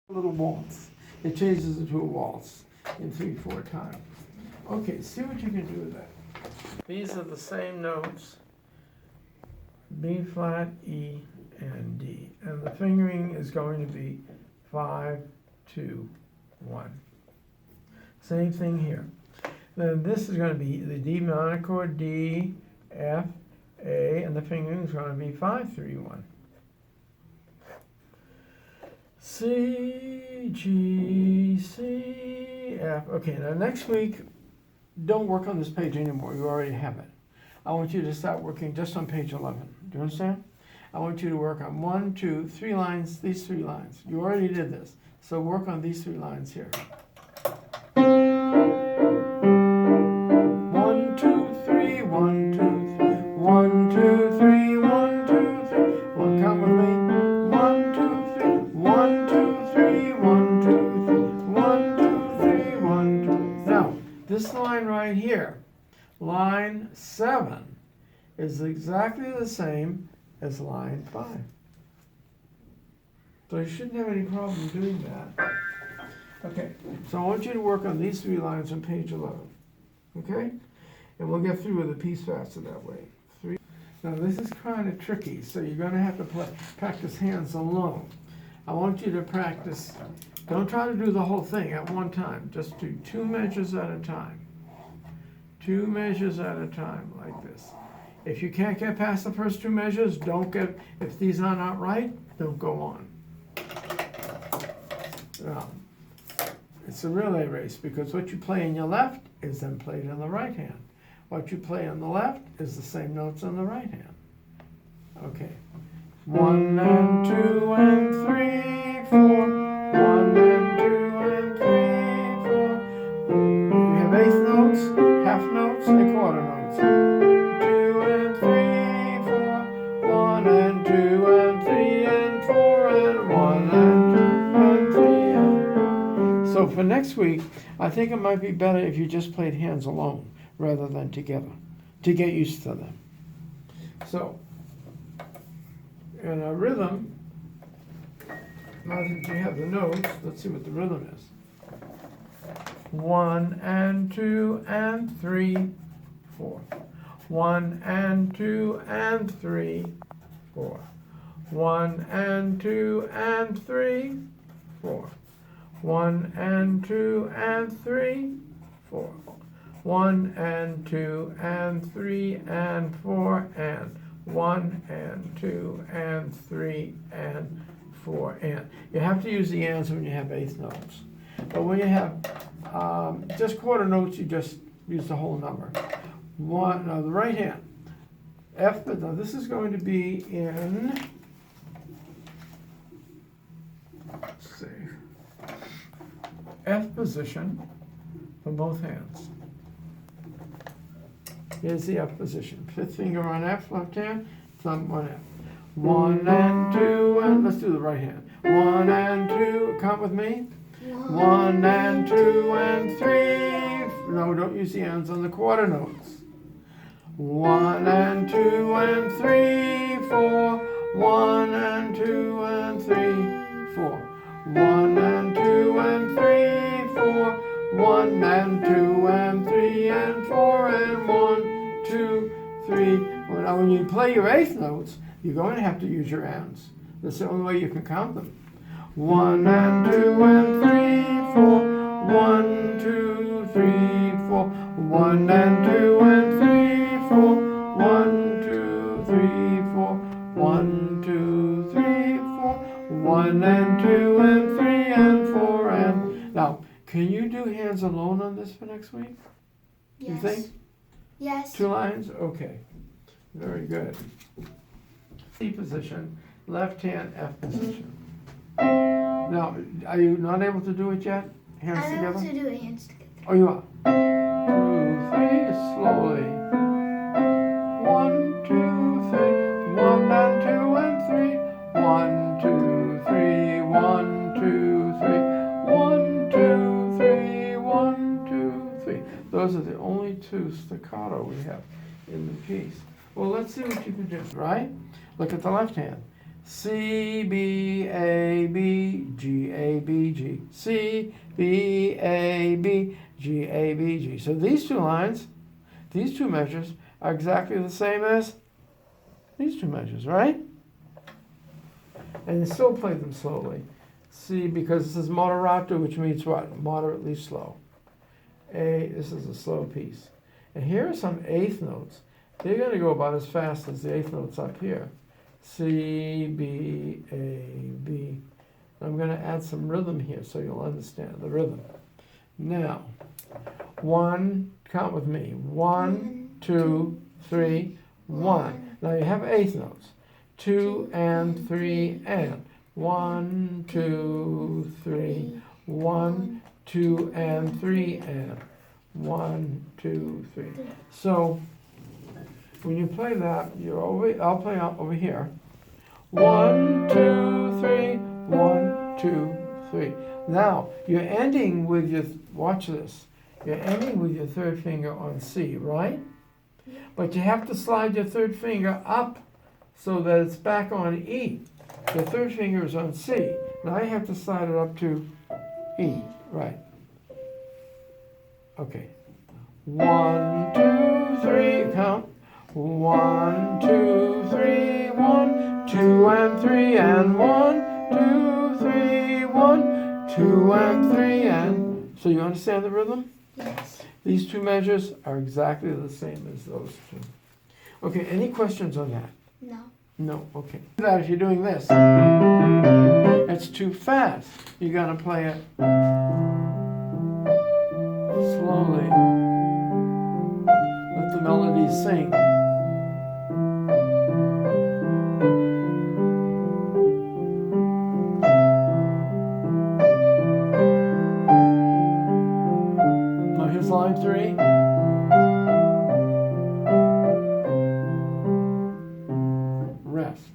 little waltz. It changes into a waltz in 3/4 time. Okay, see what you can do with that. These are the same notes, B flat, E, and D. And the fingering is going to be 5, 2, 1. Same thing here. Then this is going to be the D minor chord, D, F, A, and the fingering is going to be 5, 3, 1. C, G, C, F. Okay, now next week, don't work on this page anymore. You already have it. I want you to start working just on page 11. Do you understand? I want you to work on 1, 2, 3 lines, these 3 lines. You already did this. So work on these 3 lines here. 1, 2, 3, 1, 2, 3. 1, 2, 3, 1, 2, 3. Well, count with me. 1, 2, 3. 1, 2, 3, 1, 2, 3. 1, 2, 3, 1, 2. Now, this line right here, line 7, is exactly the same as line 5. So you shouldn't have any problem doing that. Okay, so I want you to work on these 3 lines on page 11. Okay? And we'll get through with a piece faster that way. 3. Now this is kind of tricky, so you're going to have to practice hands alone. I want you to practice, don't try to do the whole thing at one time. Just do 2 measures at a time. 2 measures at a time, like this. If you can't get past the first 2 measures, if these are not right, don't go on. It's a relay race because what you play in your left is then played in the right hand. What you play on the left is the same notes on the right hand. Okay. 1 and 2 and 3, 4. 1 and 2 and 3, 4. We have eighth notes, half notes, and quarter notes. 2 and 3, 4. 1 and 2 and 3 and 4 and 1 and 2 and 3 and. So for next week, I think it might be better if you just played hands alone rather than together to get used to them. So, in a rhythm, now that you have the notes, let's see what the rhythm is. 1 and 2 and 3, 4. 1 and 2 and 3, 4. 1 and 2 and 3, 4. 1 and 2 and 3, 4. 1 and 2 and 3 and 4 and 1 and 2 and 3 and 4 and. You have to use the ands when you have eighth notes. But when you have just quarter notes, you just use the whole number. The right hand. F, but now this is going to be in, let's see, F position for both hands. Here's the F position. 5th finger on F, left hand, thumb on F. 1 and 2, and let's do the right hand. 1 and 2, count with me. 1 and 2 and 3. No, don't use the ends on the quarter notes. 1 and 2 and 3, 4. 1 and 2 and 3, 4. 1 and 2 and 3, 4. 1 and 2 and 3 and 4 and 1, 2, 3. Well, now when you play your eighth notes, you're going to have to use your hands. That's the only way you can count them. 1 and 2 and 3, 4. 1, 2, 3, 4. 1 and 2 and 3, 4. 1, 2, 3, 4. 1, 2, 3, 4. 1 and 2 and 3 and 4 and. Now, can you do hands alone on this for next week? Yes. You think? Yes. 2 lines? Okay. Very good. C position, left hand F position. Now, are you not able to do it yet? Hands I'm together? able to do it hands together. Oh, you are. 2, 3, slowly. 1, 2, 3. 1 and 2 and 3. 1, 2, 3. 1, 2, 3. 1, 2, 3. 1, 2, 3. Those are the only 2 staccato we have in the piece. Well, let's see what you can do, right? Look at the left hand. C, B, A, B, G, A, B, G. C, B, A, B, G, A, B, G. So these two lines, these two measures, are exactly the same as these two measures, right? And you still play them slowly. C, because this is moderato, which means what? Moderately slow. A, this is a slow piece. And here are some eighth notes. They're going to go about as fast as the eighth notes up here. C, B, A, B. I'm going to add some rhythm here so you'll understand the rhythm. Now, one, count with me. 1, 2, 3, 1. Now you have eighth notes. 2 and 3 and. 1, 2, 3. 1, 2 and 3 and. 1, 2, 3. So when you play that, I'll play over here. 1, 2, 3. 1, 2, 3. Now you're ending with your, watch this. You're ending with your third finger on C, right? But you have to slide your third finger up so that it's back on E. The third finger is on C. Now you have to slide it up to E, right? Okay. 1, 2, 3, count. 1, 2, 3, 1, 2 and 3 and 1, 2, 3, 1, 2 and 3 and. So you understand the rhythm? Yes. These two measures are exactly the same as those two. Okay, any questions on that? No. No, okay. That if you're doing this, it's too fast. You gotta play it slowly. Let the melody sing. Now here's line 3. Rest.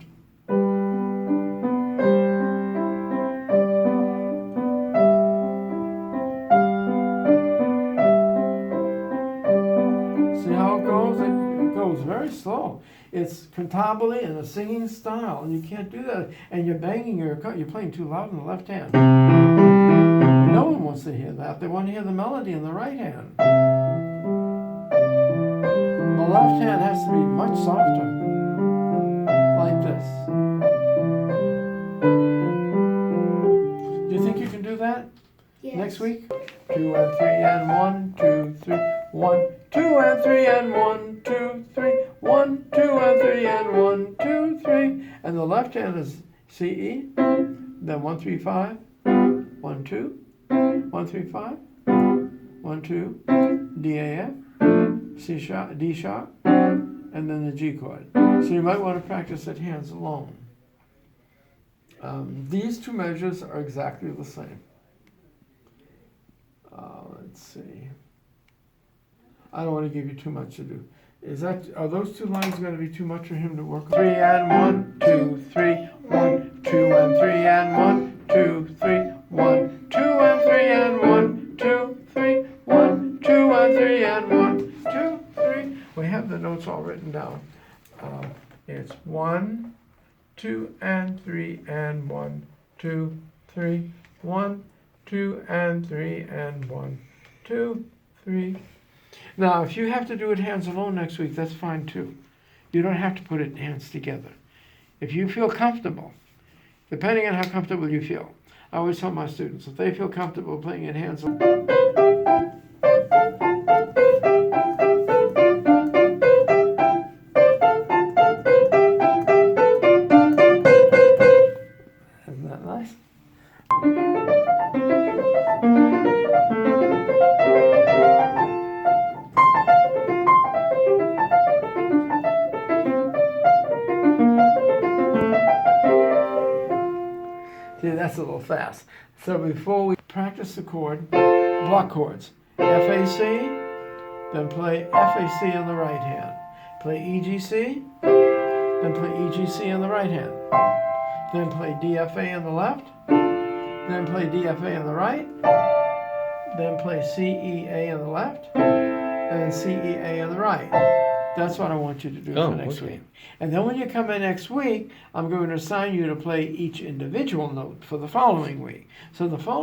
See how it goes? It goes very slow. It's cantabile in a singing style, and you can't do that. And you're banging you're playing too loud in the left hand. No one wants to hear that. They want to hear the melody in the right hand. The left hand has to be much softer. Like this. Do you think you can do that? Yes. Next week? 2 and 3 and 1, 2, 3, 1, 2 and 3 and 1, 2, 3, 1, 2 and 3 and 1, 2, 3. And the left hand is C, E, then 1, 3, 5, 1, 2, 1, 3, 5, 1, 2, D, A, F, C sharp, D sharp, and then the G chord. So you might want to practice it hands alone. These two measures are exactly the same. Let's see. I don't want to give you too much to do. Are those two lines going to be too much for him to work on? 3 and 1, 2, 3, 1, 2 and 3 and 1, 2, 3, 1, 2 and 3 and 1, 2, 3, 1, 2 and 3 and 1, 2, 3. We have the notes all written down. It's 1, 2 and 3 and 1, 2, 3, 1, 2 and 3 and 1, 2, 3. Now, if you have to do it hands alone next week, that's fine too. You don't have to put it hands together. If you feel comfortable, depending on how comfortable you feel. I always tell my students, if they feel comfortable playing it hands alone, isn't that nice? See, that's a little fast. So before we practice the chord, block chords, F, A, C, then play F, A, C on the right hand. Play E, G, C, then play E, G, C on the right hand. Then play D, F, A on the left. Then play D, F, A on the right. Then play C, E, A on the left. And then C, E, A on the right. That's what I want you to do Oh, for next okay. week. And then when you come in next week, I'm going to assign you to play each individual note for the following week. So the following